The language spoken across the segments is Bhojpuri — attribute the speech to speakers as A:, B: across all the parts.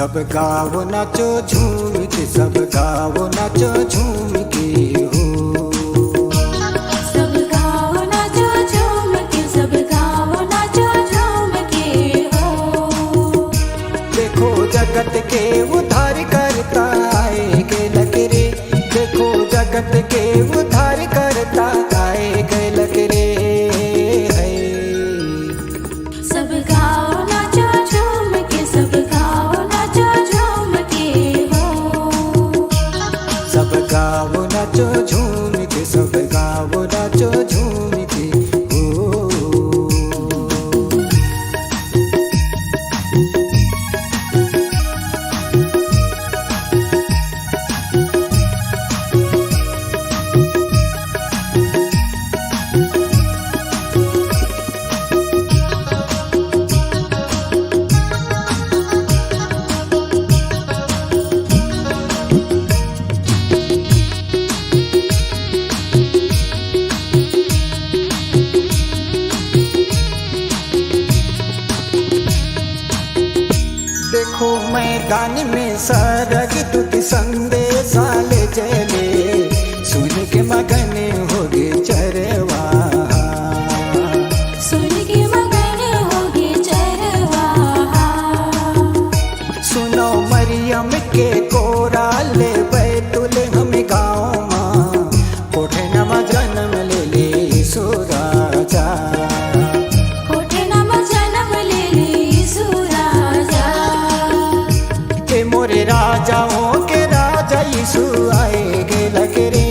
A: सब गाओ नाचो झूम के, सब गाओ नाचो झूम के हो।
B: सब गाओ नाचो झूम के, सब गाओ नाचो झूम के हो।
A: देखो जगत के उद्धार करता आए के लकरे, देखो जगत के उद्धार करता आए के लकरे।
B: सब गाओ नाचो झूम के, सब गाओ नाचो झूम के हो।
A: सब गाओ नाचो झूम के, सब गाओ नाचो झूम के हो। देखो मैदान में सरग दुख संदेशा ले चले, सुन के मगन हो गए चरवा।
B: सुन के मगन होगे चरवा।
A: सुनो मरियम के कोरा ले बैतुल हम गाँव माँ, कोठे नमा जन्म ले ले सुराजा।
B: कोठे नमा जन्म ले ले सुराजा।
A: के मोरे राजाओं के राजा यीशु आए गे लकरे,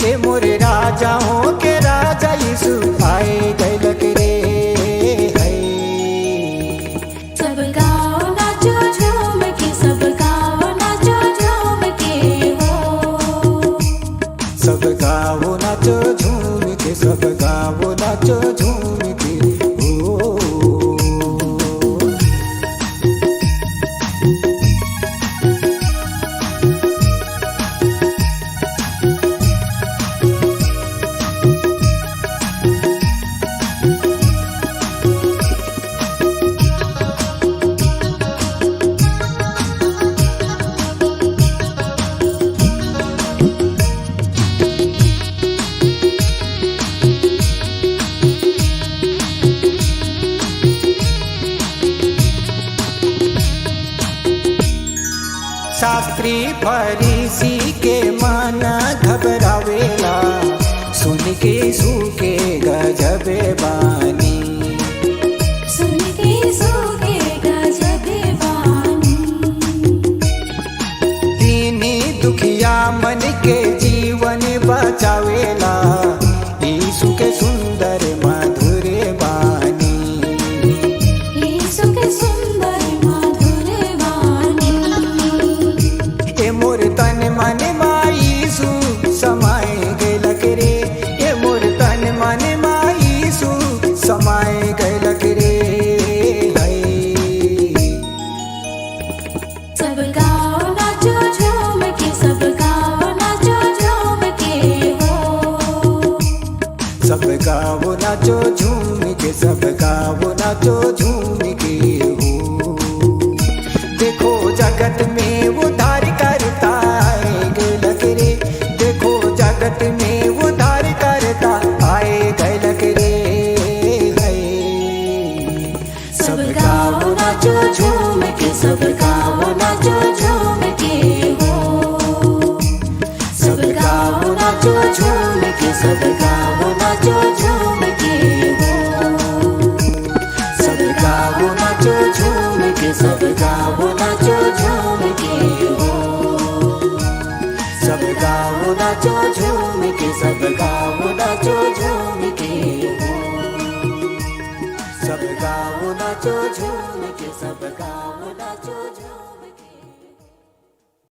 A: के मोरे राजाओं के राजा यीशु आए गे लकरे।
B: सब गाओ नाचो झूम के, सब गाओ नाचो झूम के हो।
A: सब गाओ नाचो झूम के, सब गाओ नाचो झूम के हो। शास्त्री फरीसी के मन घबरावेला, सुन के सूखे गजबे बानी।
B: सुन के सूखे गजबे बानी।
A: दीनी दुखिया मन के जीवन बचावेला, यीशु के सुंदर मधुर बानी।
B: यीशु के सुंदर मधुर बानी।
A: ए मोर तन मन मा यीशु समाए गए लकरे, ए मोर तन मन मा यीशु समाए गए लकरे।
B: सब गाओ नाचो झूम के, सब गाओ नाचो झूम के हो।
A: सब गाओ नाचो झूम के, सब गाओ नाचो झूम के हो। देखो जगत में उद्धार करता आए गए लकरे, देखो जगत में उद्धार करता आए गए लकरे। सब गाओ नाचो झूम के, सब गाओ नाचो झूम के हो। सब गाओ नाचो झूम के, सब गाओ नाचो झूम के हो। सब गाओ नाचो झूम के, सब गाओ नाचो झूम के हो। सब गाओ नाचो झूम के, सब गाओ नाचो झूम के हो। सब गाओ नाचो झूम के, सब गाओ नाचो झूम